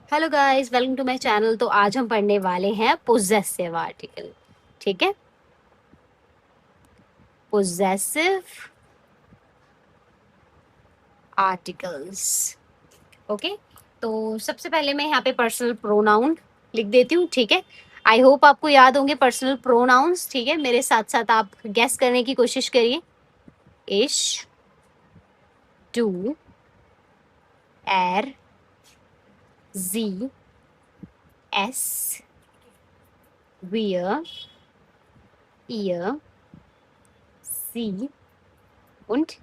Hello guys, welcome to my channel. तो आज हम पढ़ने वाले हैं पोजेसिव आर्टिकल। ठीक है, पोजेसिव आर्टिकल्स। ओके, तो सबसे पहले मैं यहाँ पे पर्सनल प्रोनाउन लिख देती हूँ। ठीक है, आई होप आपको याद होंगे पर्सनल प्रोनाउंस। ठीक है, मेरे साथ साथ आप गेस करने की कोशिश करिए। इश, डू, एर, जी, एस, वियर, ईयर, सी und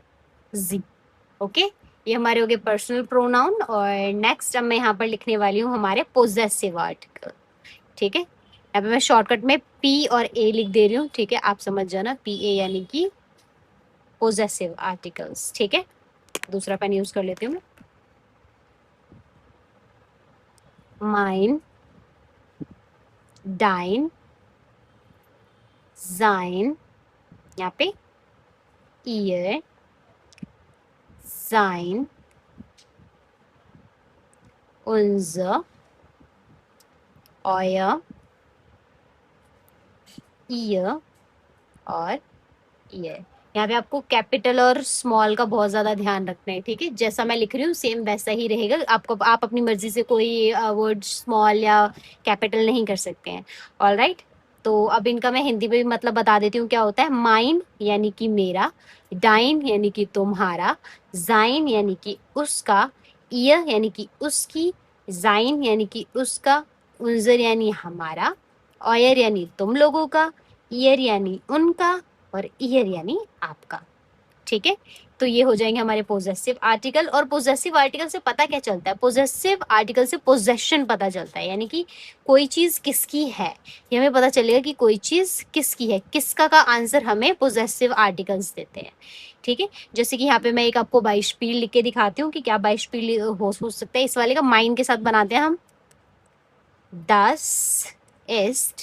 जी। ओके, ये हमारे हो गए पर्सनल प्रोनाउन। और नेक्स्ट अब मैं यहाँ पर लिखने वाली हूँ हमारे पोजेसिव आर्टिकल। ठीक है, यहाँ पे मैं शॉर्टकट में पी और ए लिख दे रही हूँ। ठीक है, आप समझ जाना, पी ए यानी कि पोजेसिव आर्टिकल्स। ठीक है, दूसरा पेन यूज कर लेती हूँ मैं। माइन, डाइन, जाइन, यहाँ पे ईयर, जाइन, unser, euer, ihr और ईयर। यहाँ पे आपको कैपिटल और स्मॉल का बहुत ज्यादा ध्यान रखना है। ठीक है, जैसा मैं लिख रही हूँ सेम वैसा ही रहेगा। आपको आप अपनी मर्जी से कोई वर्ड स्मॉल या कैपिटल नहीं कर सकते हैं। ऑल राइट, तो अब इनका मैं हिंदी में भी मतलब बता देती हूँ क्या होता है। माइन यानी कि मेरा, डाइन यानी कि तुम्हारा, जाइन यानी कि उसका, ईयर यानी कि उसकी, जाइन यानी कि उसका, उनजर यानी हमारा, ऑयर यानी तुम लोगों का, ईयर यानी उनका और ईयर यानी आपका। ठीक है, तो ये हो जाएंगे हमारे पोजेसिव आर्टिकल। और पोजेसिव आर्टिकल से पता क्या चलता है? पोजेसिव आर्टिकल से पोजेशन पता चलता है, यानी कि कोई चीज किसकी है। ये हमें पता चलेगा कि कोई चीज किसकी है। किसका का आंसर हमें पोजेसिव आर्टिकल्स देते हैं। ठीक है, जैसे कि यहाँ पे मैं एक आपको बाइशपील लिख के दिखाती हूँ कि क्या बाइशपील हो सकता है। इस वाले का माइन के साथ बनाते हैं हम। Das ist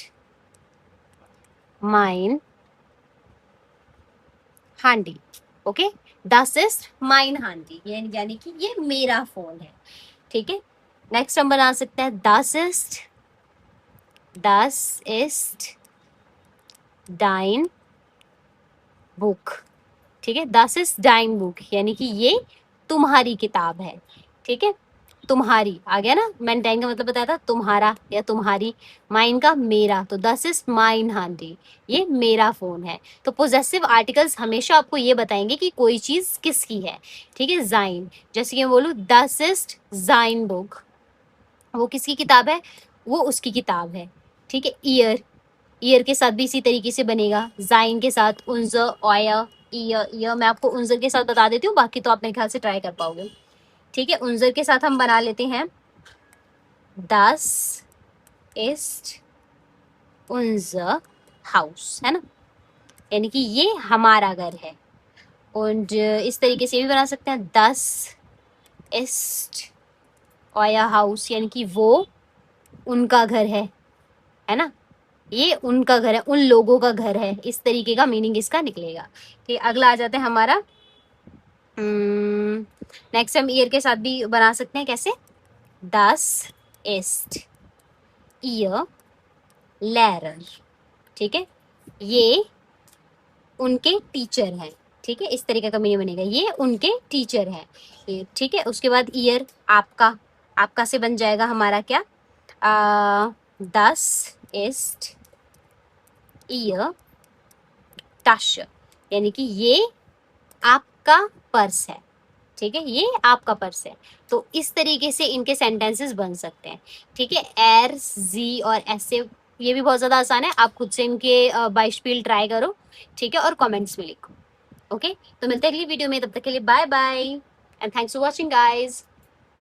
mein Handy। Okay, दस इज माइन हैंडी, ये यानी कि ये मेरा फोन है। ठीक है, नेक्स्ट हम बना सकते हैं दस इस्ट डाइन बुक। ठीक है, दस इज डाइन बुक यानी कि ये तुम्हारी किताब है। ठीक है, तुम्हारी आ गया ना, मैंने डाइन का मतलब बताया था तुम्हारा या तुम्हारी। माइन का मेरा, तो दस इज माइन हैंडी, ये मेरा फोन है। तो पोजेसिव आर्टिकल्स हमेशा आपको ये बताएंगे कि कोई चीज किसकी है। ठीक है, जाइन, जैसे कि मैं बोलूँ दस इज जाइन बुक, वो किसकी किताब है? वो उसकी किताब है। ठीक है, ईयर, ईयर के साथ भी इसी तरीके से बनेगा। जाइन के साथ उनजर, ऑयर, ईयर। ईयर मैं आपको उनजर के साथ बता देती हूँ, बाकी तो आप मेरे ख्याल से ट्राई कर पाओगे। ठीक है, उनजर के साथ हम बना लेते हैं das ist unser Haus, है ना, यानी कि ये हमारा घर है। और इस तरीके से भी बना सकते हैं das ist euer Haus, यानी कि वो उनका घर है ना, ये उनका घर है, उन लोगों का घर है। इस तरीके का मीनिंग इसका निकलेगा। ठीक, अगला आ जाता है हमारा। नेक्स्ट हम ईयर के साथ भी बना सकते हैं। कैसे? das ist ihr Lehrer। ठीक है, ये उनके टीचर हैं। ठीक है, इस तरीके का मीनिंग बनेगा, ये उनके टीचर हैं। ये ठीक है, उसके बाद ईयर आपका, आपका से बन जाएगा हमारा क्या, das ist ihr Tasche, यानी कि ये आपका पर्स है। ठीक है, ये आपका पर्स है। तो इस तरीके से इनके सेंटेंसेस बन सकते हैं। ठीक है, एर, जी और ऐसे, ये भी बहुत ज्यादा आसान है। आप खुद से इनके बाइशपील ट्राई करो। ठीक है, और कमेंट्स में लिखो। ओके, तो मिलते हैं अगली वीडियो में, तब तक के लिए bye bye and thanks for watching guys.